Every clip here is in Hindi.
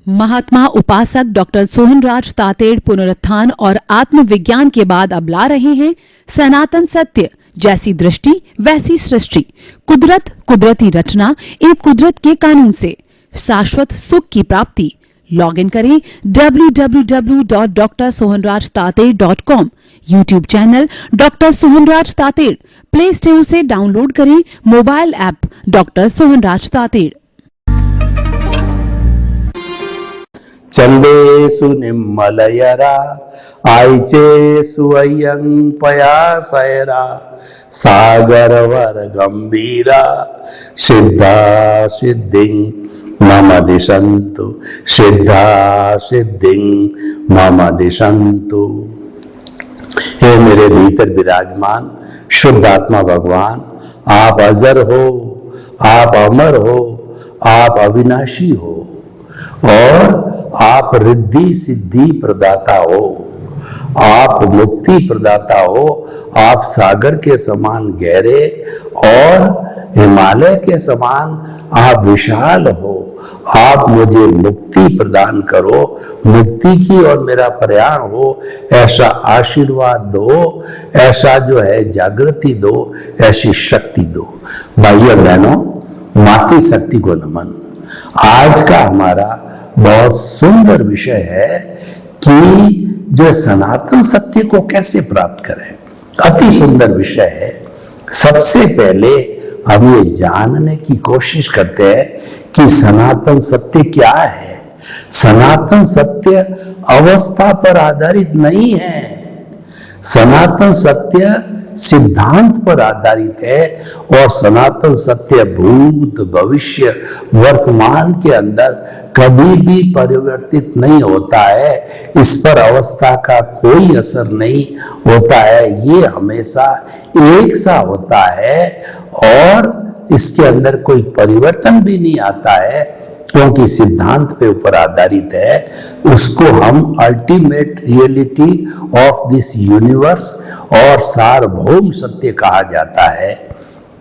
महात्मा उपासक डॉक्टर सोहनराज तातेड़ पुनरुत्थान और आत्मविज्ञान के बाद अब ला रहे हैं सनातन सत्य, जैसी दृष्टि वैसी सृष्टि, कुदरत, कुदरती रचना एवं कुदरत के कानून से शाश्वत सुख की प्राप्ति। लॉगिन करें www.drsohanrajtated.com, YouTube channel doctor Sohanraj Tated, play store से डाउनलोड करें mobile app doctor Sohanraj Tated. चंदेषु निम्मलयरा आयचेषु अय्यं पयासयरा सागरवर गंभीरा सिद्धा सिद्धिं मम दिशन्तु, सिद्धा सिद्धिं मम दिशन्तु। हे मेरे भीतर विराजमान शुद्ध आत्मा भगवान, आप अजर हो, आप अमर हो, आप अविनाशी हो और आप रिद्धि सिद्धि प्रदाता हो, आप मुक्ति प्रदाता हो, आप सागर के समान गहरे और हिमालय के समान आप विशाल हो। आप मुझे मुक्ति प्रदान करो, मुक्ति की और मेरा प्रयाण हो, ऐसा आशीर्वाद दो, ऐसा जो है जागृति दो, ऐसी शक्ति दो। भाइयों बहनों, मातृशक्ति को नमन। आज का हमारा बहुत सुंदर विषय है कि जो सनातन सत्य को कैसे प्राप्त करें। अति सुंदर विषय है। सबसे पहले हम ये जानने की कोशिश करते हैं कि सनातन सत्य क्या है। सनातन सत्य अवस्था पर आधारित नहीं है, सनातन सत्य सिद्धांत पर आधारित है और सनातन सत्य भूत भविष्य वर्तमान के अंदर कभी भी परिवर्तित नहीं होता है। इस पर अवस्था का कोई असर नहीं होता है, ये हमेशा एक सा होता है और इसके अंदर कोई परिवर्तन भी नहीं आता है, क्योंकि सिद्धांत पे ऊपर आधारित है। उसको हम ultimate reality of this universe और सार्वभौम सत्य कहा जाता है।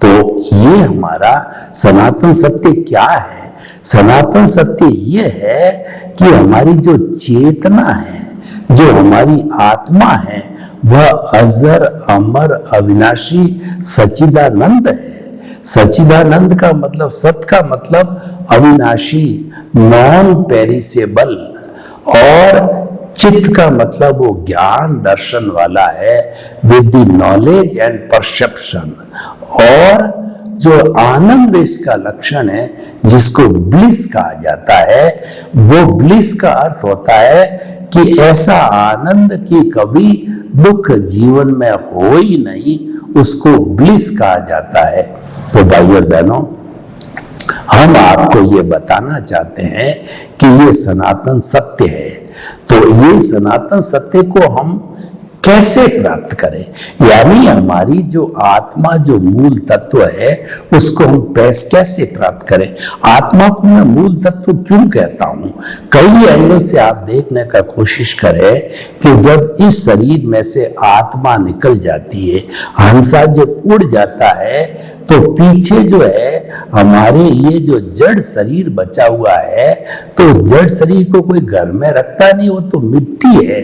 तो ये हमारा सनातन सत्य क्या है? सनातन सत्य ये है कि हमारी जो चेतना है, जो हमारी आत्मा है, वह अजर अमर अविनाशी सच्चिदानंद है। सच्चिदानंद का मतलब, सत का मतलब अविनाशी, नॉन पेरिसेबल, और चित्त का मतलब वो ज्ञान दर्शन वाला है, with the knowledge and perception. और जो आनंद इसका लक्षण है, जिसको ब्लिस कहा जाता है, वो ब्लिस का अर्थ होता है कि ऐसा आनंद कि कभी दुख जीवन में हो ही नहीं, उसको ब्लिस कहा जाता है। तो भाइयों बहनों, हम आपको ये बताना चाहते हैं कि ये सनातन सत्य है। तो ये सनातन सत्य को हम कैसे प्राप्त करें, यानी हमारी जो आत्मा, जो मूल तत्व है, उसको हम कैसे प्राप्त करें। आत्मा को मैं मूल तत्व क्यों कहता हूं? कई एंगल से आप देखने का कोशिश करें कि जब इस शरीर में से आत्मा निकल जाती है, हंसा जब उड़ जाता है, तो पीछे जो है हमारे ये जो जड़ शरीर बचा हुआ है, तो उस जड़ शरीर को कोई घर में रखता नहीं, वो तो मिट्टी है।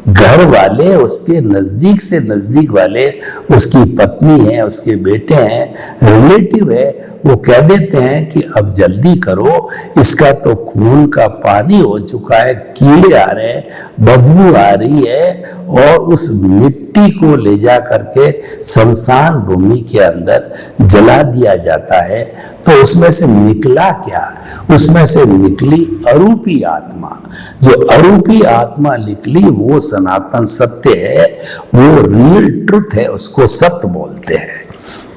घर वाले, उसके नजदीक से नजदीक वाले, उसकी पत्नी है, उसके बेटे हैं, रिलेटिव है, वो कह देते हैं कि अब जल्दी करो, इसका तो खून का पानी हो चुका है, कीड़े आ रहे हैं, बदबू आ रही है, और उस मिट्टी को ले जा करके शमशान भूमि के अंदर जला दिया जाता है। तो उसमें से निकला क्या? उसमें से निकली अरूपी आत्मा। जो अरूपी आत्मा निकली वो सनातन सत्य है, वो रियल ट्रुथ है, उसको सत्य बोलते हैं।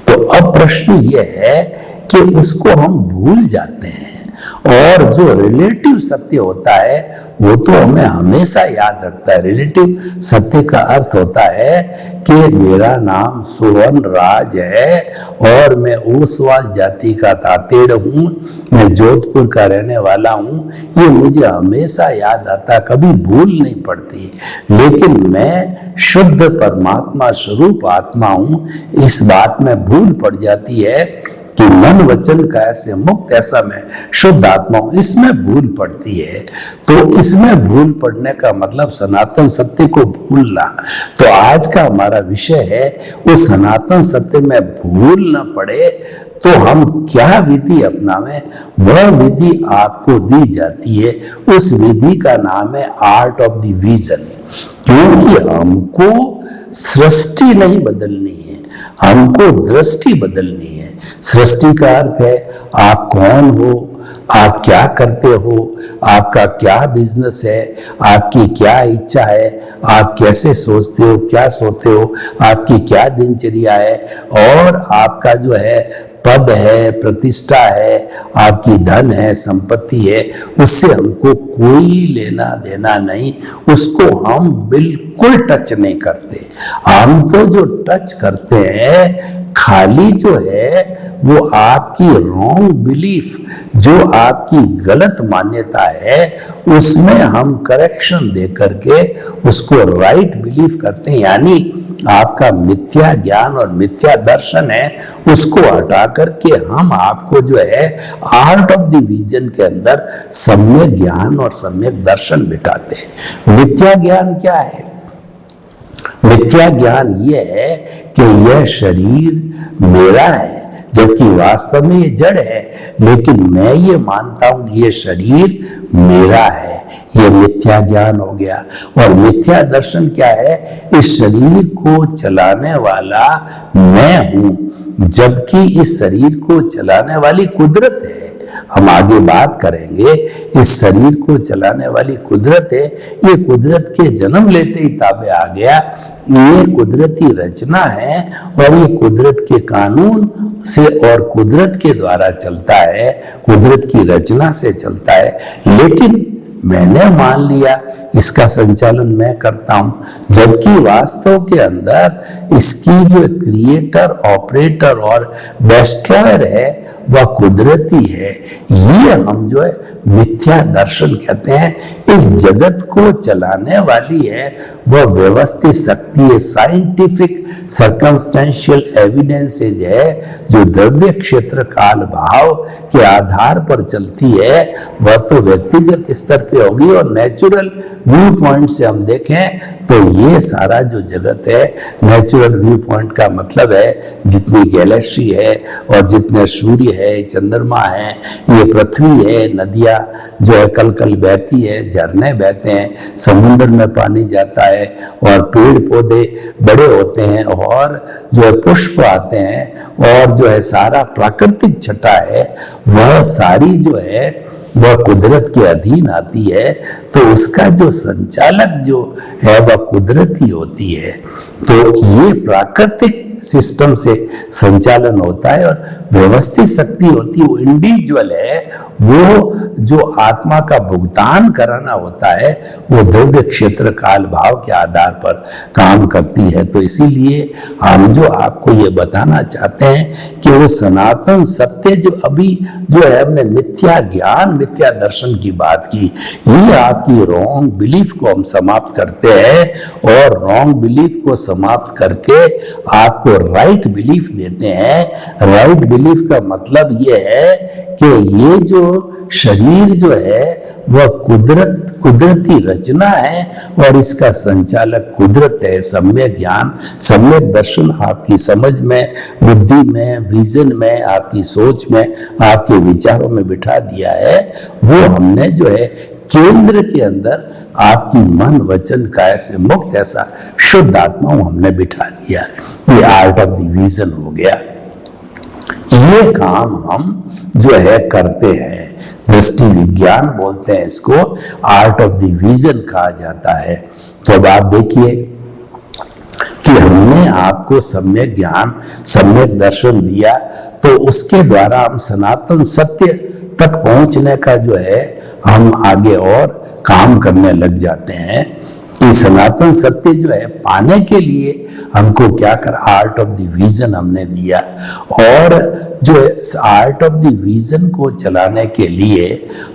तो अब प्रश्न ये है कि उसको हम भूल जाते हैं, और जो रिलेटिव सत्य होता है वो तो हमें हमेशा याद रखता है। रिलेटिव सत्य का अर्थ होता है कि मेरा नाम सोहन राज है और मैं ओसवाल जाति का तातेड़ हूँ, मैं जोधपुर का रहने वाला हूँ। ये मुझे हमेशा याद आता, कभी भूल नहीं पड़ती। लेकिन मैं शुद्ध परमात्मा स्वरूप आत्मा हूँ, इस बात में भूल पड़ जाती है कि मन वचन काया से मुक्त ऐसा मैं शुद्ध आत्मा हूं, इसमें भूल पड़ती है। तो इसमें भूल पड़ने का मतलब सनातन सत्य को भूलना। तो आज का हमारा विषय है वो सनातन सत्य में भूल न पड़े तो हम क्या विधि अपनावें। वह विधि आपको दी जाती है, उस विधि का नाम है आर्ट ऑफ द विजन। क्योंकि हमको सृष्टि नहीं बदलनी है, हमको दृष्टि बदलनी है। सृष्टि का अर्थ है आप कौन हो, आप क्या करते हो, आपका क्या बिजनेस है, आपकी क्या इच्छा है, आप कैसे सोचते हो, क्या सोते हो, आपकी क्या दिनचर्या है, और आपका जो है पद है, प्रतिष्ठा है, आपकी धन है, संपत्ति है, उससे हमको कोई लेना देना नहीं। उसको हम बिल्कुल टच नहीं करते। हम तो जो टच करते हैं खाली जो है वो आपकी रॉन्ग बिलीफ, जो आपकी गलत मान्यता है, उसमें हम करेक्शन दे करके उसको राइट बिलीफ करते हैं। यानी आपका मिथ्या ज्ञान और मिथ्या दर्शन है, उसको हटा करके हम आपको जो है आर्ट ऑफ द विजन के अंदर सम्यक ज्ञान और सम्यक दर्शन बिठाते हैं। मिथ्या ज्ञान क्या है? मिथ्या ज्ञान यह है कि यह शरीर मेरा है, जबकि वास्तव में ये जड़ है, लेकिन मैं ये मानता हूं कि ये शरीर मेरा है। ये मिथ्या ज्ञान हो गया। और मिथ्या दर्शन क्या है? इस शरीर को चलाने वाला मैं हूं, जबकि इस शरीर को चलाने वाली कुदरत है। हम आगे बात करेंगे। इस शरीर को चलाने वाली कुदरत है। ये कुदरत के जन्म लेते ही ताबे आ गया। ये कुदरती रचना है और ये कुदरत के कानून से और कुदरत के द्वारा चलता है, कुदरत की रचना से चलता है। लेकिन मैंने मान लिया इसका संचालन मैं करता हूं, जबकि वास्तव के अंदर इसकी जो क्रिएटर, ऑपरेटर और डिस्ट्रॉयर है वह कुदरती है। ये हम जो है मिथ्या दर्शन कहते हैं। इस जगत को चलाने वाली है वह व्यवस्थित शक्ति है, साइंटिफिक सर्कमस्टेंशियल एविडेंसेज है, जो द्रव्य क्षेत्र काल भाव के आधार पर चलती है। वह तो व्यक्तिगत स्तर पे होगी, और नेचुरल व्यू पॉइंट से हम देखें तो ये सारा जो जगत है, नेचुरल व्यू पॉइंट का मतलब है जितनी गैलेक्सी है और जितने सूर्य है, चंद्रमा है, ये पृथ्वी है, नदियां जो है कल कल बहती है, झरने बहते हैं, समुद्र में पानी जाता है, और पेड़ पौधे बड़े होते हैं, और जो है पुष्प आते हैं, और जो है सारा प्राकृतिक छटा है, वह सारी जो है वह कुदरत के अधीन आती है। तो उसका जो संचालक जो है वह कुदरती होती है। तो ये प्राकृतिक सिस्टम से संचालन होता है, और व्यवस्थित शक्ति होती है वो इंडिविजुअल है। वो जो आत्मा का भुगतान कराना होता है वो द्रव्य क्षेत्र काल भाव के आधार पर काम करती है। तो इसीलिए हम जो आपको ये बताना चाहते हैं कि वो सनातन सत्य जो अभी जो है हमने मिथ्या ज्ञान, मिथ्या दर्शन की बात की, ये आपकी रॉन्ग बिलीफ को हम समाप्त करते हैं, और रॉन्ग बिलीफ को समाप्त करके आपको राइट बिलीफ देते हैं। राइट बिलीफ का मतलब ये है कि ये जो शरीर जो है वह कुदरती रचना है, और इसका संचालक कुदरत है। सम्यक ज्ञान, सम्यक दर्शन आपकी समझ में, बुद्धि में, विजन में, आपकी सोच में, आपके विचारों में बिठा दिया है। वो हमने जो है केंद्र के अंदर आपकी मन वचन काया से मुक्त ऐसा शुद्ध आत्मा हमने बिठा दिया। ये आर्ट ऑफ द विजन हो गया। ये काम हम जो है करते हैं, दृष्टि विज्ञान बोलते हैं इसको, आर्ट ऑफ द विजन कहा जाता है। तो अब आप देखिए कि हमने आपको सम्यक ज्ञान, सम्यक दर्शन दिया, तो उसके द्वारा हम सनातन सत्य तक पहुंचने का जो है हम आगे और काम करने लग जाते हैं। कि सनातन सत्य जो है पाने के लिए हमको क्या कर, आर्ट ऑफ द विजन हमने दिया, और जो आर्ट ऑफ द विजन को चलाने के लिए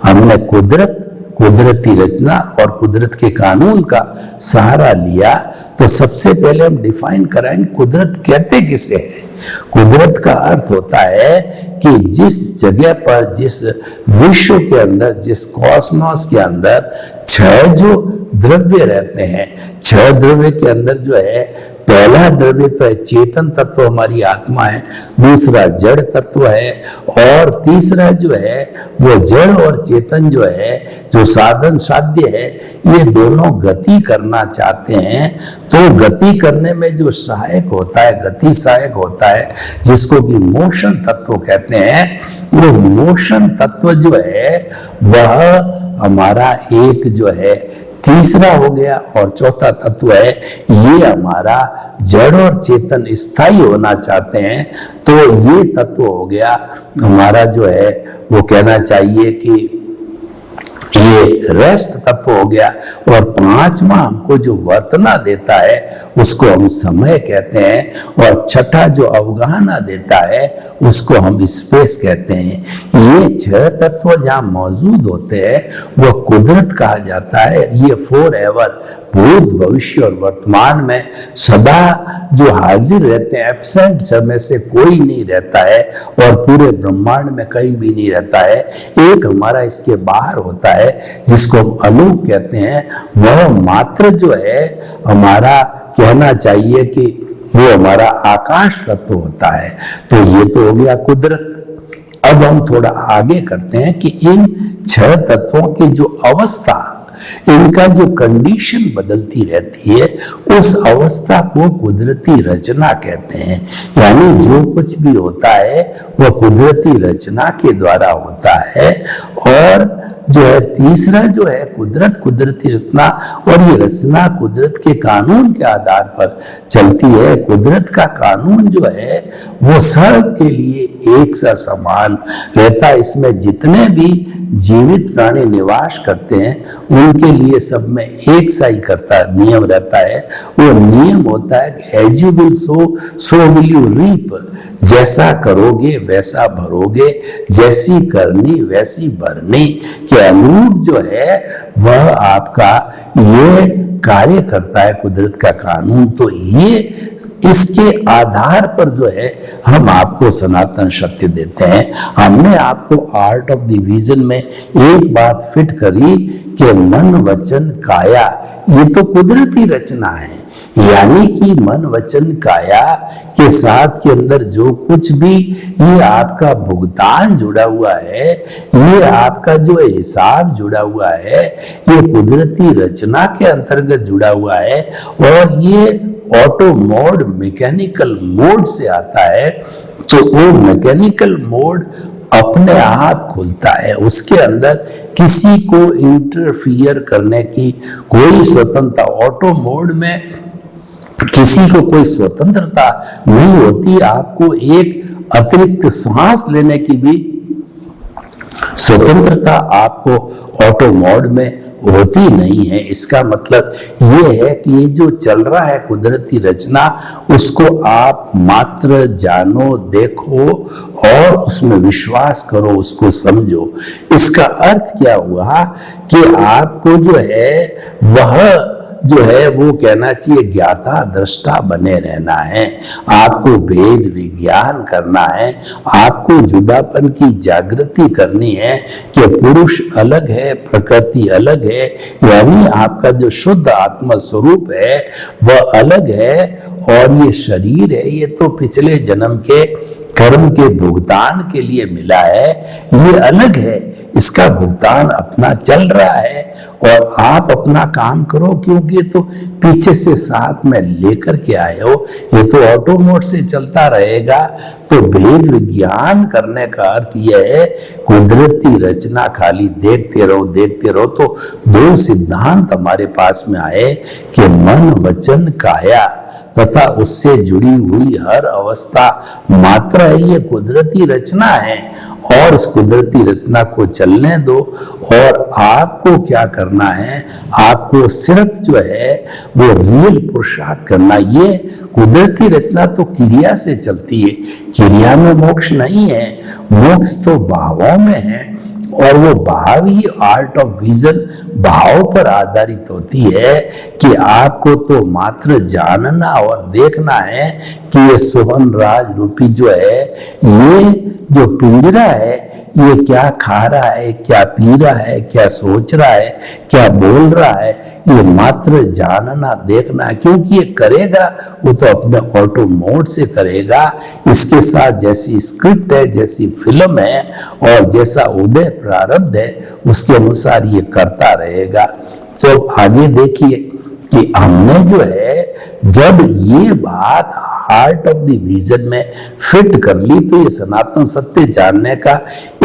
हमने कुदरती रचना और कुदरत के कानून का सहारा लिया। तो सबसे पहले हम डिफाइन कराएंगे कुदरत कहते किसे है। कुदरत का अर्थ होता है कि जिस जगह पर, जिस विश्व के अंदर, जिस कॉस्मोस के अंदर 6 जो द्रव्य रहते हैं, 6 द्रव्य के अंदर जो है, पहला द्रव्य तो है चेतन तत्व, हमारी आत्मा है, दूसरा जड़ तत्व है, और तीसरा जो है वो जड़ और चेतन जो है, जो साधन साध्य है, ये दोनों गति करना चाहते हैं। तो गति करने में जो सहायक होता है, गति सहायक होता है, जिसको कि मोशन तत्व कहते हैं, वो मोशन तत्व जो है वह हमारा एक जो है तीसरा हो गया, और चौथा तत्व है ये हमारा जड़ और चेतन स्थायी होना चाहते हैं। तो ये तत्व हो गया हमारा जो है, वो कहना चाहिए कि ये रेस्ट तत्व हो गया। और पांचवा हमको जो वर्तना देता है उसको हम समय कहते हैं, और छठा जो अवगाहना देता है उसको हम स्पेस कहते हैं। ये 6 तत्व जहाँ मौजूद होते हैं वो कुदरत कहा जाता है। ये फॉर एवर, भूत भविष्य और वर्तमान में सदा जो हाजिर रहते हैं, एब्सेंट समय से कोई नहीं रहता है, और पूरे ब्रह्मांड में कहीं भी नहीं रहता है। एक हमारा इसके बाहर होता है जिसको हम अलूक कहते हैं, वह मात्र जो है हमारा कहना चाहिए कि वो हमारा आकाश तत्व होता है। तो ये तो हो गया कुदरत। अब हम थोड़ा आगे करते हैं कि इन 6 तत्वों की जो अवस्था, इनका जो कंडीशन बदलती रहती है, उस अवस्था को कुदरती रचना कहते हैं। यानी जो कुछ भी होता है वह कुदरती रचना के द्वारा होता है। और जो है तीसरा जो है कुदरत, कुदरती रचना, और ये रचना कुदरत के कानून के आधार पर चलती है। कुदरत का कानून जो है वो सब के लिए एक सा समान रहता है। इसमें जितने भी जीवित प्राणी निवास करते हैं उनके लिए सब में एक सा ही करता है, नियम रहता है। वो नियम होता है कि as you will sow, so will you reap. जैसा करोगे वैसा भरोगे, जैसी करनी वैसी भरनी के अनुरूप जो है वह आपका ये कार्य करता है कुदरत का कानून। तो ये इसके आधार पर जो है हम आपको सनातन सत्य देते हैं। हमने आपको आर्ट ऑफ डिवीजन में एक बात फिट करी कि मन वचन काया ये तो कुदरती रचना है। यानी कि मन वचन काया के साथ के अंदर जो कुछ भी ये आपका भुगतान जुड़ा हुआ है, ये आपका जो हिसाब जुड़ा हुआ है, ये कुदरती रचना के अंतर्गत जुड़ा हुआ है। और ये ऑटो मोड, मैकेनिकल मोड से आता है। तो वो मैकेनिकल मोड अपने आप खुलता है, उसके अंदर किसी को इंटरफियर करने की कोई स्वतंत्रता, ऑटो मोड में किसी को कोई स्वतंत्रता नहीं होती। आपको एक अतिरिक्त सांस लेने की भी स्वतंत्रता आपको ऑटो मोड में होती नहीं है। इसका मतलब ये है कि ये जो चल रहा है कुदरती रचना, उसको आप मात्र जानो, देखो और उसमें विश्वास करो, उसको समझो। इसका अर्थ क्या हुआ कि आपको जो है वह जो है वो कहना चाहिए ज्ञाता दृष्टा बने रहना है। आपको भेद विज्ञान करना है, आपको जुदापन की जागृति करनी है कि पुरुष अलग है, प्रकृति अलग है। यानी आपका जो शुद्ध आत्मा स्वरूप है वह अलग है, और ये शरीर है ये तो पिछले जन्म के कर्म के भुगतान के लिए मिला है, ये अलग है। इसका भुगतान अपना चल रहा है और आप अपना काम करो, क्योंकि ये तो पीछे से साथ में लेकर के आए हो, ये तो ऑटो मोड से चलता रहेगा। तो भेद विज्ञान करने का अर्थ यह है कुदरती रचना खाली देखते रहो, देखते रहो। तो 2 सिद्धांत हमारे पास में आए कि मन वचन काया तथा उससे जुड़ी हुई हर अवस्था मात्र है, ये कुदरती रचना है। और उस कुदरती रचना को चलने दो। और आपको क्या करना है, आपको सिर्फ जो है वो रियल पुरुषार्थ करना। ये कुदरती रचना तो क्रिया से चलती है, क्रिया में मोक्ष नहीं है, मोक्ष तो भावों में है। और वो भाव ही आर्ट ऑफ विजन, भाव पर आधारित होती है कि आपको तो मात्र जानना और देखना है कि ये सोहन राज रूपी जो है, ये जो पिंजरा है, ये क्या खा रहा है, क्या पी रहा है, क्या सोच रहा है, क्या बोल रहा है, ये मात्र जानना देखना है। क्योंकि ये करेगा वो तो अपने ऑटो मोड से करेगा। इसके साथ जैसी स्क्रिप्ट है, जैसी फिल्म है और जैसा उदय प्रारब्ध है, उसके अनुसार ये करता रहेगा। तो आगे देखिए कि हमने जो है जब ये बात हार्ट ऑफ द विजन में फिट कर ली, तो ये सनातन सत्य जानने का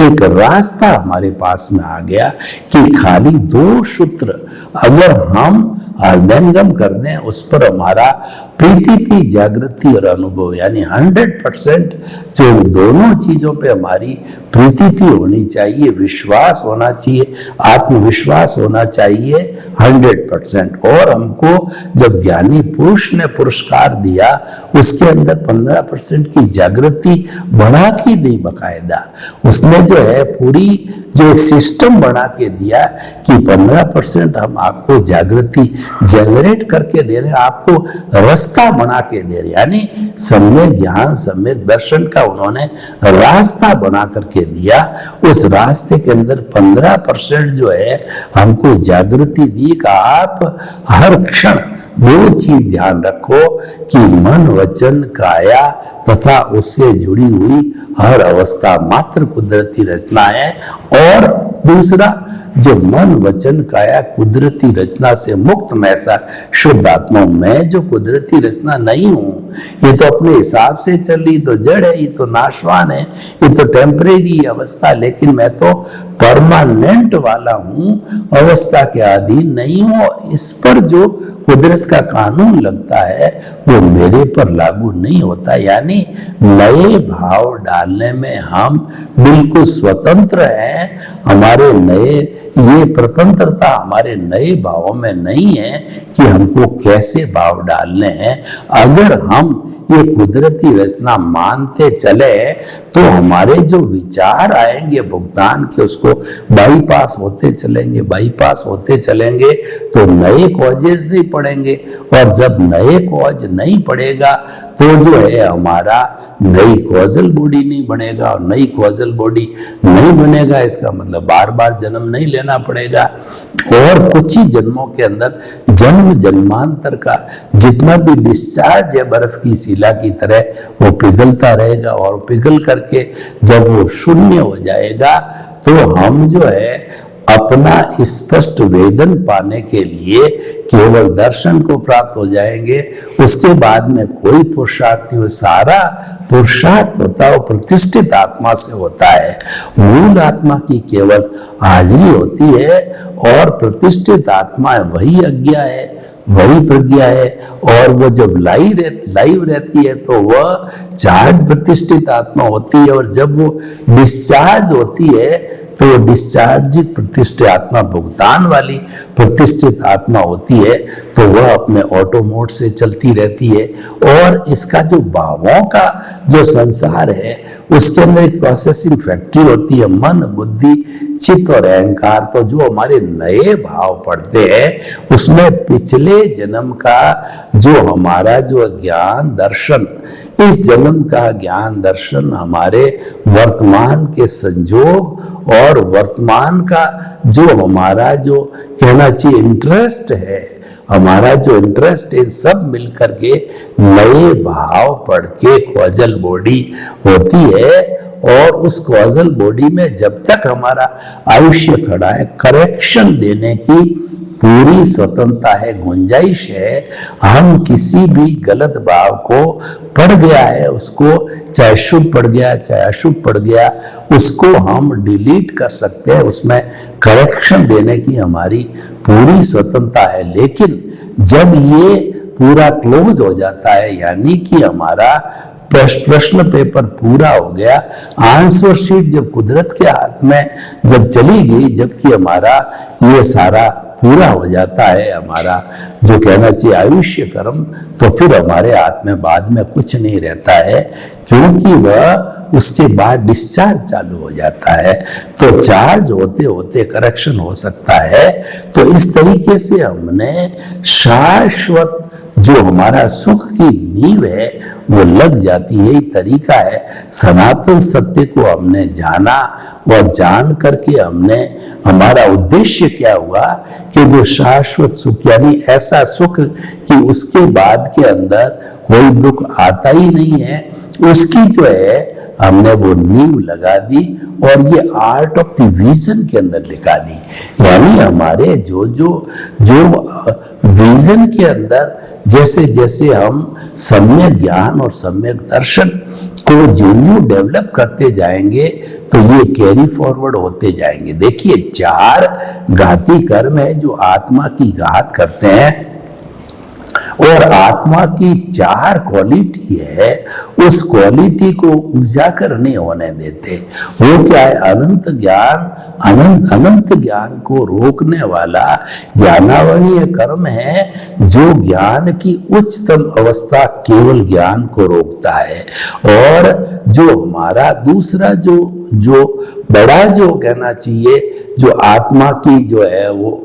एक रास्ता हमारे पास में आ गया कि खाली 2 सूत्र अगर हम हृदयंगम कर दें, उस पर हमारा प्रीति की जागृति और अनुभव, यानी 100% जो इन दोनों चीजों पे हमारी प्रीति होनी चाहिए, विश्वास होना चाहिए, आत्मविश्वास होना चाहिए 100%। और हमको जब ज्ञानी पुरुष ने पुरस्कार दिया, उसके अंदर 15% की जागृति बढ़ा के दी बकायदा। उसने जो है पूरी जो एक सिस्टम बना के दिया कि 15% हम आपको जागृति जनरेट करके दे रहे हैं, आपको रास्ता बना के दे रहे, यानी सम्यक ज्ञान सम्यक दर्शन का उन्होंने रास्ता बना करके दिया। उस रास्ते के अंदर 15% जो है हमको जागृति दी कि आप हर क्षण 2 चीज ध्यान रखो कि मन वचन काया तथा उससे जुड़ी हुई हर अवस्था मात्र कुदरती रचना है। और दूसरा, जो मन वचन काया कुदरती रचना से मुक्त मैं सा शुद्ध आत्मा, मैं जो कुदरती रचना नहीं हूं, ये तो अपने हिसाब से चल रही, तो जड़ है, ये तो नाशवान है, ये तो टेम्परेरी अवस्था, लेकिन मैं तो परमानेंट वाला हूं, अवस्था के अधीन नहीं हूं। और इस पर जो कुदरत का कानून लगता है वो मेरे पर लागू नहीं होता, यानी नए भाव डालने में हम बिल्कुल स्वतंत्र हैं। हमारे नए ये स्वतंत्रता हमारे नए भावों में नहीं है कि हमको कैसे भाव डालने हैं। अगर हम ये कुदरती रचना मानते चले तो हमारे जो विचार आएंगे भुगतान के, उसको बाईपास होते चलेंगे, बाईपास होते चलेंगे, तो नए कॉजेज नहीं पड़ेंगे। और जब नए कॉज नहीं पड़ेगा तो जो है हमारा नई कॉजल बॉडी नहीं बनेगा, और नई कॉजल बॉडी नहीं बनेगा इसका मतलब बार बार जन्म नहीं लेना पड़ेगा। और कुछ ही जन्मों के अंदर जन्म जन्मांतर का जितना भी डिस्चार्ज है बर्फ की शिला की तरह, वो पिघलता रहेगा। और पिघल करके जब वो शून्य हो जाएगा तो हम जो है अपना स्पष्ट वेदन पाने के लिए केवल दर्शन को प्राप्त हो जाएंगे। उसके बाद में कोई पुरुषार्थ नहीं, सारा पुरुषार्थ होता है प्रतिष्ठित आत्मा से होता है। मूल आत्मा की केवल हाजिरी होती है, और प्रतिष्ठित आत्मा वही अज्ञा है, वही प्रज्ञा है। और वो जब लाइव रहती है तो वह चार्ज प्रतिष्ठित आत्मा होती है, और जब वो डिस्चार्ज होती है तो डिस्चार्जित प्रतिष्ठित आत्मा भुगतान वाली प्रतिष्ठित आत्मा होती है। तो वह अपने ऑटो मोड से चलती रहती है। और इसका जो भावों का जो संसार है उसके अंदर एक प्रोसेसिंग फैक्ट्री होती है, मन बुद्धि चित्त और अहंकार। तो जो हमारे नए भाव पड़ते हैं उसमें पिछले जन्म का जो हमारा जो ज्ञान दर्शन, इस जन्म का ज्ञान दर्शन हमारे वर्तमान के संजोग और वर्तमान का जो हमारा जो कहना चाहिए इंटरेस्ट है, हमारा जो इंटरेस्ट इन सब मिलकर के नए भाव पढ़ के कॉजल बॉडी होती है। और उस कॉजल बॉडी में जब तक हमारा आयुष्य खड़ा है, करेक्शन देने की पूरी स्वतंत्रता है, गुंजाइश है। हम किसी भी गलत भाव को पड़ गया है, उसको चाहे शुभ पड़ गया चाहे अशुभ पड़ गया, उसको हम डिलीट कर सकते हैं, उसमें करेक्शन देने की हमारी पूरी स्वतंत्रता है। लेकिन जब ये पूरा क्लोज हो जाता है, यानी कि हमारा प्रश्न पेपर पूरा हो गया, आंसर शीट जब कुदरत के हाथ में जब चली गई, जबकि हमारा ये सारा पूरा हो जाता है, हमारा जो कहना चाहिए आयुष्य कर्म, तो फिर हमारे हाथ में बाद में कुछ नहीं रहता है, क्योंकि वह उसके बाद डिस्चार्ज चालू हो जाता है। तो चार्ज होते होते करेक्शन हो सकता है। तो इस तरीके से हमने शाश्वत जो हमारा सुख की नींव है वो लग जाती है। यही तरीका है। सनातन सत्य को हमने जाना और जान करके हमने, हमारा उद्देश्य क्या हुआ कि जो शाश्वत सुख, यानी ऐसा सुख कि उसके बाद के अंदर कोई दुख आता ही नहीं है, उसकी जो है हमने वो नींव लगा दी और ये आर्ट ऑफ द विजन के अंदर लिखा दी। यानी हमारे जो जो जो विजन के अंदर जैसे जैसे हम सम्यक ज्ञान और सम्यक दर्शन को जो डेवलप करते जाएंगे तो ये कैरी फॉरवर्ड होते जाएंगे। देखिए 4 घाती कर्म है जो आत्मा की घात करते हैं और आत्मा की 4 क्वालिटी है, उस क्वालिटी को उजागर नहीं होने देते। वो क्या है? अनंत ज्ञान, अनंत ज्ञान को रोकने वाला ज्ञानावरणीय कर्म है जो ज्ञान की उच्चतम अवस्था केवल ज्ञान को रोकता है। और जो हमारा दूसरा जो बड़ा जो कहना चाहिए जो आत्मा की जो है वो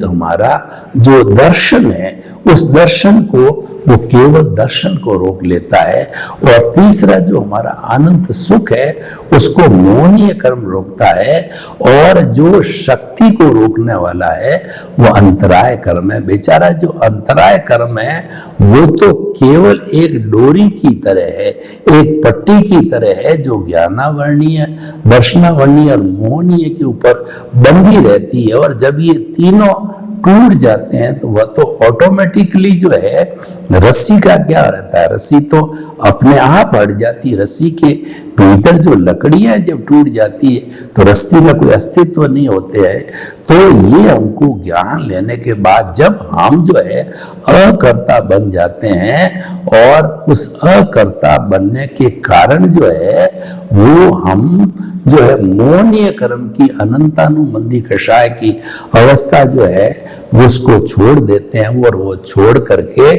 हमारा जो दर्शन है, उस दर्शन को वो केवल दर्शन को रोक लेता है। और तीसरा जो हमारा अनंत सुख है उसको मोहनीय कर्म रोकता है। और जो शक्ति को रोकने वाला है वो अंतराय कर्म है। बेचारा जो अंतराय कर्म है वो तो केवल एक डोरी की तरह है, एक पट्टी की तरह है जो ज्ञानावर्णीय, दर्शनावर्णीय और मोहनीय के ऊपर बंधी रहती है। और जब ये तीनों टूट जाते हैं तो वह तो ऑटोमेटिकली जो है, रस्सी का क्या रहता है, रस्सी तो अपने आप हट जाती है। रस्सी के भीतर जो लकड़ियां जब टूट जाती है तो रस्सी का कोई अस्तित्व नहीं होते है। तो ये हमको ज्ञान लेने के बाद जब हम जो है अकर्ता बन जाते हैं और उस अकर्ता बनने के कारण जो है वो हम जो है मोहनीय कर्म की अनंतानुबंधी कषाय की अवस्था जो है वो उसको छोड़ देते हैं। और वो छोड़ करके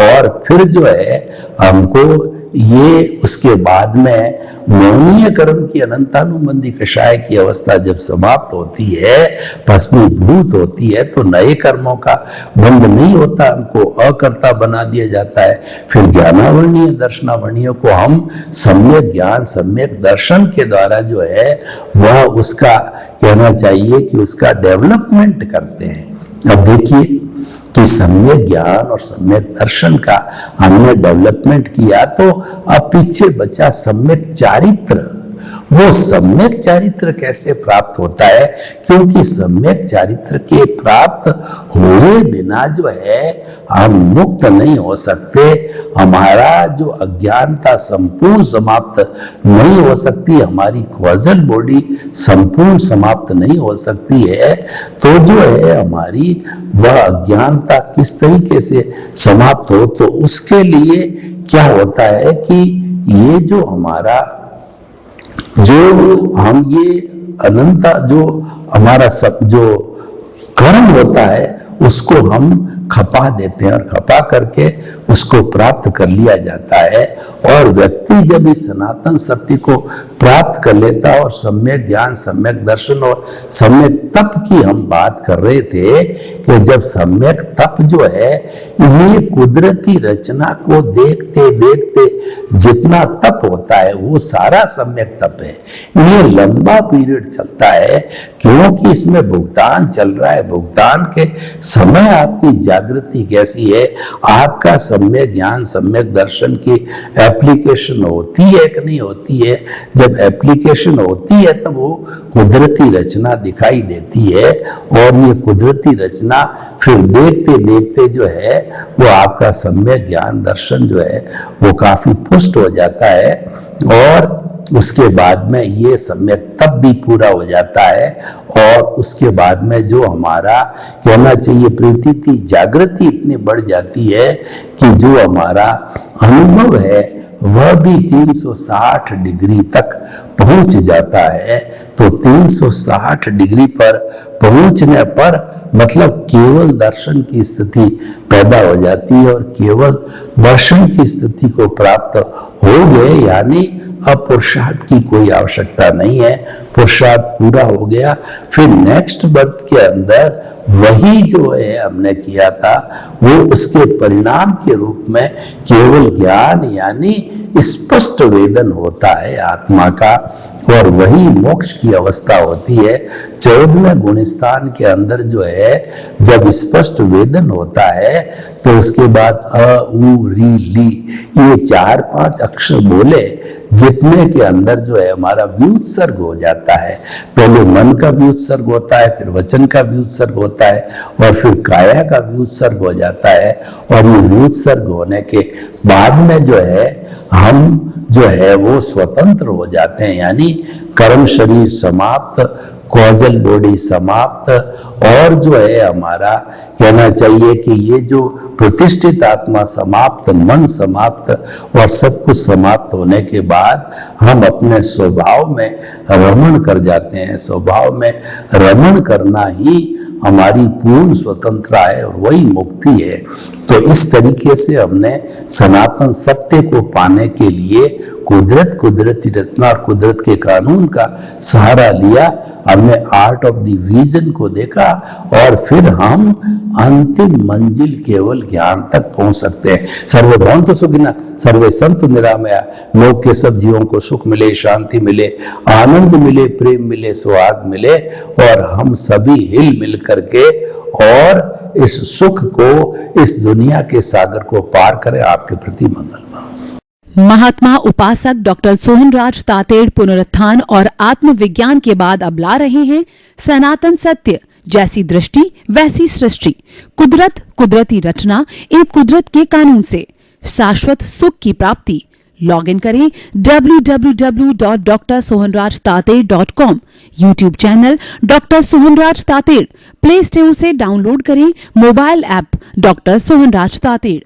और फिर जो है हमको ये उसके बाद में मोहनीय कर्म की अनंतानुबंधी कषाय की अवस्था जब समाप्त होती है, भस्मीभूत होती है, तो नए कर्मों का बंध नहीं होता, हमको अकर्ता बना दिया जाता है। फिर ज्ञानावर्णीय दर्शनावर्णीय को हम सम्यक ज्ञान सम्यक दर्शन के द्वारा जो है वह उसका कहना चाहिए कि उसका डेवलपमेंट करते हैं। अब देखिए कि सम्यक ज्ञान और सम्यक दर्शन का हमने डेवलपमेंट किया तो अब पीछे बचा सम्यक चारित्र। वो सम्यक चारित्र कैसे प्राप्त होता है? क्योंकि सम्यक चारित्र के प्राप्त हुए बिना जो है हम मुक्त नहीं हो सकते। हमारा जो अज्ञानता संपूर्ण समाप्त नहीं हो सकती, हमारी कॉजल बॉडी संपूर्ण समाप्त नहीं हो सकती है। तो जो है हमारी वह अज्ञानता किस तरीके से समाप्त हो, तो उसके लिए क्या होता है कि ये जो हमारा जो हम ये अनंता जो हमारा सब जो कर्म होता है उसको हम खपा देते हैं और खपा करके उसको प्राप्त कर लिया जाता है। और व्यक्ति जब इस सनातन सत्य को प्राप्त कर लेता है और सम्यक ज्ञान सम्यक दर्शन और सम्यक तप की हम बात कर रहे थे कि जब सम्यक तप जो है ये कुदरती रचना को देखते देखते जितना तप होता है वो सारा सम्यक तप है। ये लंबा पीरियड चलता है क्योंकि इसमें भुगतान चल रहा है। भुगतान के समय आपकी जागृति कैसी है, आपका सम्यक ज्ञान सम्यक दर्शन की एप्लीकेशन होती है कि नहीं होती है। जब एप्लीकेशन होती है तब वो कुदरती रचना दिखाई देती है और ये कुदरती रचना फिर देखते देखते जो है वो आपका सम्यक ज्ञान दर्शन जो है वो काफी पुष्ट हो जाता है। और उसके बाद में ये सम्यक तब भी पूरा हो जाता है। और उसके बाद में जो हमारा कहना चाहिए प्रीति जागृति इतनी बढ़ जाती है कि जो हमारा अनुभव है वह भी 360 डिग्री तक पहुंच जाता है। तो 360 डिग्री पर पहुंचने पर मतलब केवल दर्शन की स्थिति पैदा हो जाती है और केवल दर्शन की स्थिति को प्राप्त हो गए, यानी अब पुरुषार्थ की कोई आवश्यकता नहीं है, पुरुषार्थ पूरा हो गया। फिर नेक्स्ट बर्थ के अंदर वही जो है हमने किया था, वो उसके परिणाम के रूप में केवल ज्ञान यानी स्पष्ट वेदन होता है आत्मा का, और वही मोक्ष की अवस्था होती है। 14वें गुणस्थान के अंदर जो है जब स्पष्ट वेदन होता है तो उसके बाद अ उ री ली ये 4-5 अक्षर बोले जितने के अंदर जो है हमारा व्युत्सर्ग हो जाता है। पहले मन का व्युत्सर्ग होता है, फिर वचन का व्युत्सर्ग होता है, और फिर काया का व्युत्सर्ग हो जाता है। और ये व्युत्सर्ग होने के बाद में जो है हम जो है वो स्वतंत्र हो जाते हैं, यानी कर्म शरीर समाप्त, कॉजल बॉडी समाप्त, और जो है हमारा कहना चाहिए कि ये जो प्रतिष्ठित आत्मा समाप्त, मन समाप्त और सब कुछ समाप्त होने के बाद हम अपने स्वभाव में रमण कर जाते हैं। स्वभाव में रमण करना ही हमारी पूर्ण स्वतंत्रता है और वही मुक्ति है। तो इस तरीके से हमने सनातन सत्य को पाने के लिए कुदरत, कुदरती रचना और कुदरत के कानून का सहारा लिया। हमने आर्ट ऑफ द विजन को देखा और फिर हम अंतिम मंजिल केवल ज्ञान तक पहुंच सकते हैं। सर्वे भवन्तु सुखिनः, सर्वे सन्तु निरामया। लोक के सब जीवों को सुख मिले, शांति मिले, आनंद मिले, प्रेम मिले, सौहार्द मिले, और हम सभी हिल मिल करके और इस सुख को, इस दुनिया के सागर को पार करें। आपके प्रति मंगल भाव। महात्मा उपासक डॉक्टर सोहनराज तातेड़ पुनरुत्थान और आत्मविज्ञान के बाद अब ला रहे हैं सनातन सत्य, जैसी दृष्टि वैसी सृष्टि, कुदरत, कुदरती रचना एवं कुदरत के कानून से शाश्वत सुख की प्राप्ति। लॉग इन करें www.drsohanrajtated.com, YouTube channel doctor Sohanraj Tated, play store से डाउनलोड करें mobile app doctor Sohanraj Tated.